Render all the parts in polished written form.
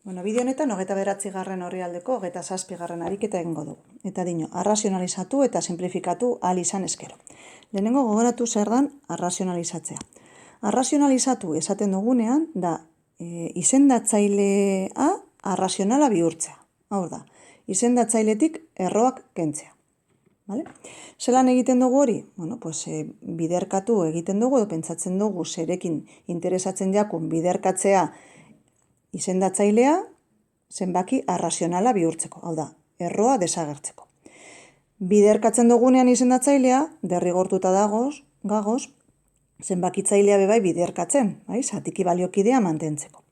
Bideo honetan 29. orrialdeko 27. ariketa egingo dugu. Eta dino, arrazionalizatu eta simplifikatu ahal izan eskero. Lehenengo gogoratu zer dan arrazionalizatzea. Arrazionalizatu esaten dugunean da izendatzailea arrazionala bihurtzea. Hau da, izendatzailetik erroak kentzea. Vale? Zelan egiten dugu hori? Biderkatu egiten dugu, edo pentsatzen dugu zerekin interesatzen jakun biderkatzea izendatzailea zenbaki arrazionala bihurtzeko, hau da, erroa desagertzeko. Biderkatzen dugunean izendatzailea, derrigortuta gagoz, zenbakitzailea bebai biderkatzen, zatiki baliokidea mantentzeko.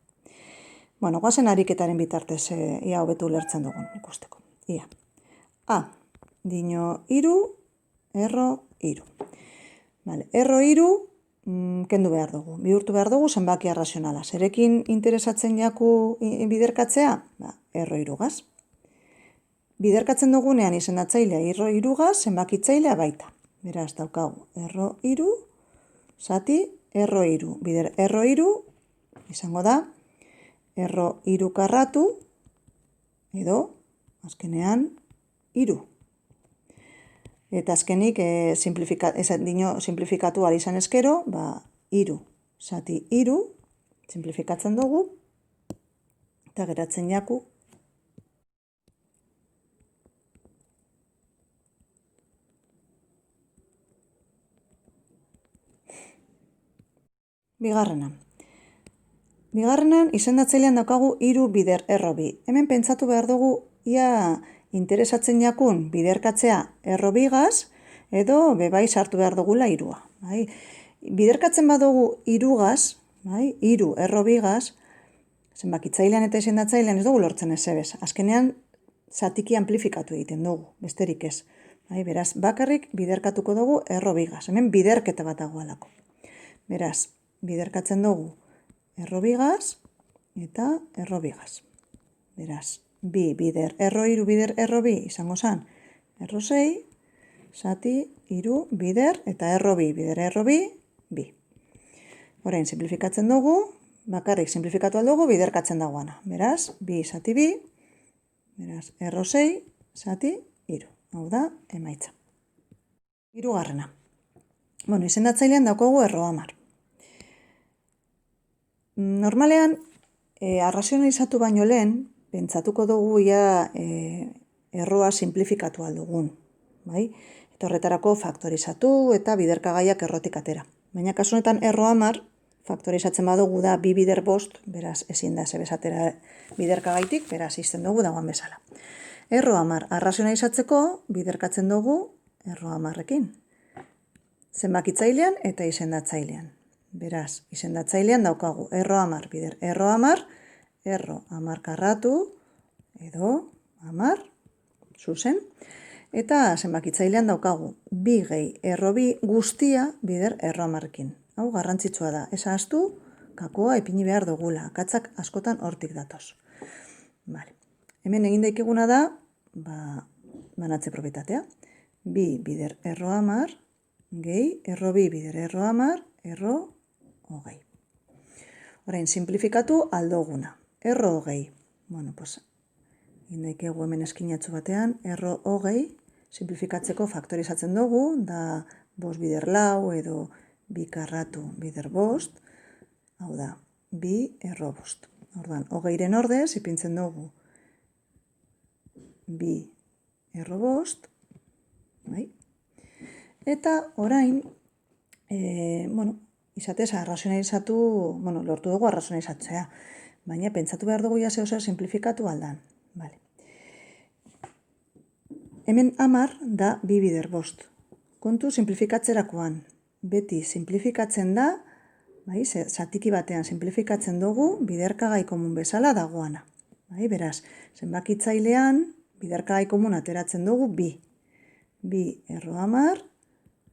Goazen ariketaren bitartez ia hobetu lertzen dugun ikusteko. Ia. A, dino 3, erro 3. Erro 3, kendu behar dugu, bihurtu behar dugu zenbaki arrazionala. Zerekin interesatzen jaku biderkatzea? Erro 3 gaz. Biderkatzen dugunean izendatzailea erro 3 gaz, zenbakitzailea baita. Beraz, daukagu, erro 3, zati, erro 3. Bider, erro 3, izango da, erro 3 karratu, edo, azkenean, 3. Eta azkenik, simplifikatu ahal izan eskero, 3, zati 3, simplifikatzen dugu, eta geratzen jaku. Bigarrenan, izendatzailean daukagu 3 bider erro 2. Hemen pentsatu behar dugu, ia interesatzen jakun biderkatzea erro 2 gaz, edo bebai sartu behar dugula 3. Biderkatzen badugu 3 gaz, 3 erro 2 gaz, zenbakitzailean eta izendatzailean ez dugu lortzen ezebez. Azkenean, zatiki amplifikatu egiten dugu, besterik ez. Beraz, bakarrik biderkatuko dugu erro 2 gaz. Hemen biderketa bat dagoelako. Beraz, biderkatzen dugu erro 2 gaz eta erro 2 gaz. Beraz, 2 bider erro 3 bider erro 2 izango zen erro 6, zati 3 bider eta erro 2 bider erro 2, 2. Orain, simplifikatzen dugu, bakarrik simplifikatu aldugu biderkatzen dagoana. Beraz, 2 zati 2, beraz, erro 6, zati 3. Hau da, emaitza. 3. Izendatzailean daukagu erro 10. Normalean, arrazionalizatu baino lehen, pentsatuko dugu ia erroa simplifikatu aldugun. Eta horretarako faktorizatu eta biderkagaiak errotik atera. Baina kasu honetan erro 10 faktorizatzen badugu da 2 bider 5, beraz ezin da zebez atera biderkagaitik, beraz izten dugu dagoan bezala. Erro 10 arrazionalizatzeko biderkatzen dugu erro 10ekin. Zenbakitzailean eta izendatzailean. Beraz, izendatzailean daukagu erro 10 bider erro 10, erro 10 karratu, edo 10, zuzen. Eta zenbakitzailean daukagu 2 gehi erro 2 guztia bider erro 10ekin. Hau garrantzitsua da, ez ahaztu, kakoa ipini behar dugula, katzak askotan hortik datoz. Hemen egin daikeguna da, banatze propietatea. 2 bider erro 10, gehi erro 2 bider erro 10, erro 20. Orain, simplifikatu aldoguna. Erro 20. Egin daikegu hemen eskinatzu batean, erro 20, simplifikatzeko faktorizatzen dugu, da 5 bider 4 edo 2 karratu bider 5, hau da, 2 erro 5. Orduan, 20ren ordez, ipintzen dugu 2 erro 5, eta orain, izatez, lortu dugu arrazionalizatzea, baina pentsatu behar dugu jase oso simplifikatu aldan. Hemen 10 da 2 bider 5. Kontu simplifikatzerakoan, beti simplifikatzen da, zatiki batean simplifikatzen dugu biderkagai komun bezala dagoana. Beraz, zenbakitzailean biderkagai komun ateratzen dugu 2. 2 erro 10,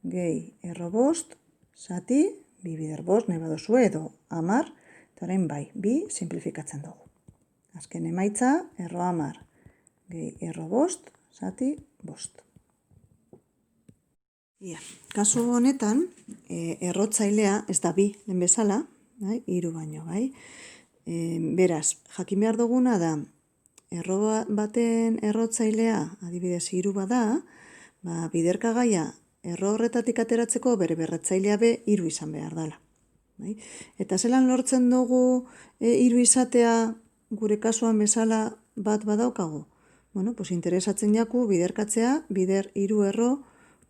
gehi erro 5, zati 2 bider 5, nahi baduzu edo 10, eta orain 2 simplifikatzen dugu. Azken emaitza, erro 10, gehi erro 5, zati 5. Kasu honetan, errotzailea ez da 2 lehen bezala, 3 baino, Beraz, jakin behar duguna da, erro baten errotzailea, adibidez 3 bada, biderkagaia erro horretatik ateratzeko bere berretzailea be 3 izan behar dela. Eta zelan lortzen dugu 3 izatea gure kasuan bezala bat badaukagu? Interesatzen jaku biderkatzea bider 3 erro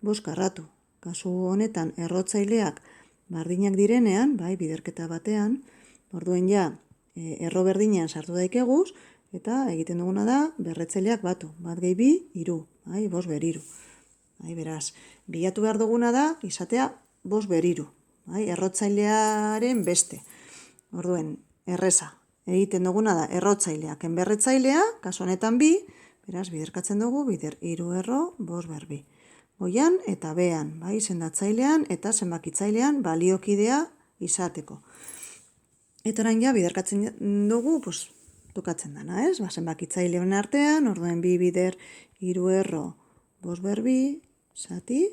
5 karratu. Kasu honetan errotzaileak bardinak direnean, biderketa batean, orduen ja erro berdinean sartu daikeguz, eta egiten duguna da berretzaileak batu. Bat gehi 2, 3, 5 ber 3. Beraz, bilatu behar duguna da izatea 5 ber 3. Errotzailearen beste. Orduen, erreza. Egiten duguna da errotzaileak enberretzailea, kasu honetan 2, beraz, biderkatzen dugu bider 3 erro 5 ber 2. Goian eta bean, sendatzailean eta zenbakitzailean baliokidea izateko. Eta orain ja, biderkatzen dugu, tokatzen dana, ez? Zenbakitzaile honen artean, orduen 2 bider 3 erro 5 ber 2, zati,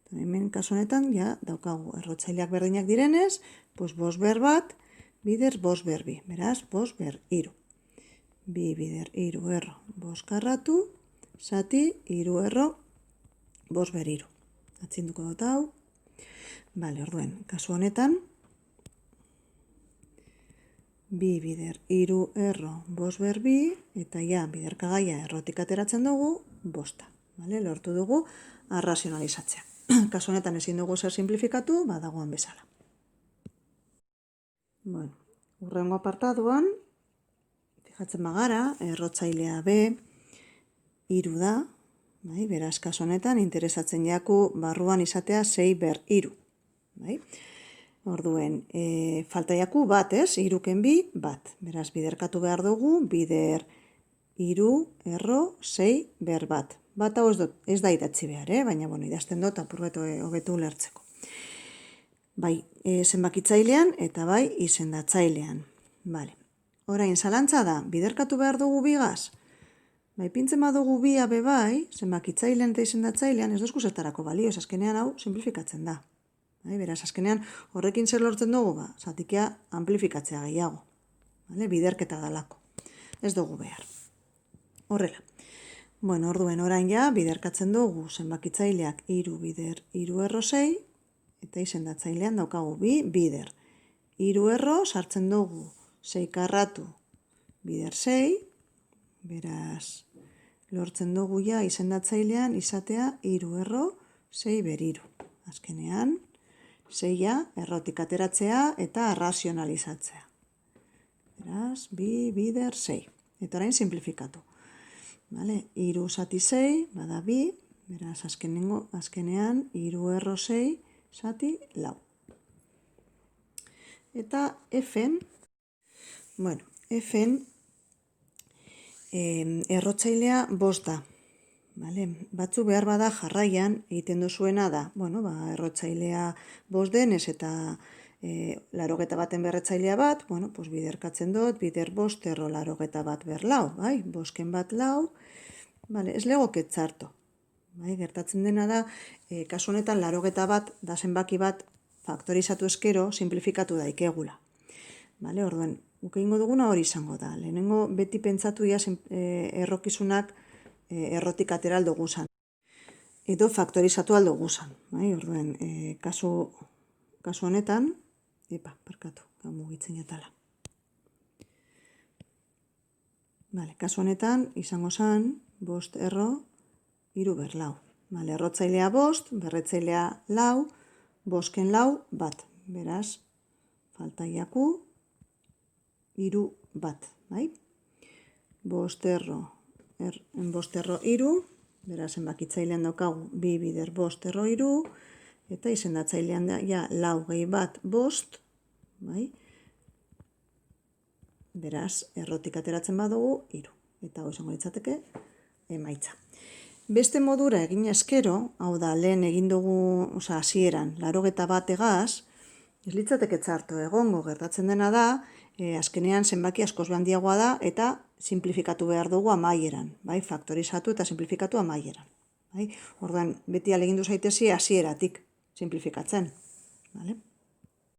eta hemen kasu honetan, ja, daukagu errotzaileak berdinak direnez, 5 ber 1, bider 5 ber 2, beraz, 5 ber 3. 2 bider 3 erro 5 karratu, zati, 3 erro 5 ber 3. Atzinduko dut hau. Orduen, kasu honetan, 2 bider 3 erro 5 ber 2, eta ja, biderkagaia errotik ateratzen dugu, 5. Lortu dugu arrazionalizatzea. Kasu honetan ezin dugu zer simplifikatu, dagoen bezala. Hurrengo apartaduan, fijatzen bagara, errotzailea B 3 da, beraz, kasu honetan, interesatzen jaku barruan izatea 6 ber 3. Orduen, falta jaku bat, ez? 3ken 2, bat. Beraz, biderkatu behar dugu, bider 3 erro 6 ber 1. Bat hau ez da idatzi behar, baina, idazten dut apurbeto hobetu ulertzeko. Zenbakitzailean eta izendatzailean. Orain, zalantza da, biderkatu behar dugu bigaz? Pintzen badugu bia be zenbakitzailean eta izendatzailean, ez dozku zertarako balio, azkenean hau simplifikatzen da. Beraz, azkenean horrekin zer lortzen dugu, zatikea amplifikatzea gehiago. Biderketa dalako. Ez dugu behar. Horrela. Orduen orain ja, biderkatzen dugu zenbakitzaileak 3 bider 3 erro 6, eta izendatzailean daukagu 2 bider 3 erro, sartzen dugu 6 karratu bider 6, beraz, lortzen dugu ja izendatzailean izatea 3 erro 6 ber 3. Azkenean, 6 errotik ateratzea eta arrazionalizatzea. Beraz, 2 bider 6. Eta orain simplifikatu. 3 zati 6, bada 2, beraz, azkenean 3 erro 6 zati 4. Eta F-en, F-en errotzailea 5 da. Batzu behar bada jarraian egiten duzuena da. Errotzailea 5 denez eta 81 baten berretzailea bat, biderkatzen dut, bider 5 erro 81 ber 4, 5ken bat 4, ez legoke txarto. Gertatzen dena da, kasu honetan 81 bat da zenbaki bat faktorizatu eskero simplifikatu daikegula. Orduen, ukein duguna hori izango da. Lehenengo beti pentsatu errokizunak errotik atera aldo guzan. Edo faktorizatu aldo guzan. Orduen, kasu honetan, mugitzen jatala. Kasu honetan, izango zen, 5 erro 3 ber 4. Errotzailea 5, berretzailea 4, 5ken 4 bat. Beraz, falta jaku 3 bat. 5 erro 3, beraz, zenbakitzailean daukagu 2 bider 5 erro 3, eta izendatzailean da, 4 gehi bat 5, beraz, errotik ateratzen badugu 3. Eta hau izango litzateke emaitza. Beste modura egin eskero, hau da, lehen egin dugu, hasieran, 81 egaz, ez litzateke txarto egongo, gertatzen dena da, azkenean zenbaki askoz handiagoa da, eta simplifikatu behar dugu amaieran, faktorizatu eta simplifikatu amaieran. Orduan, beti alegin du zaitezi hasieratik simplifikatzen.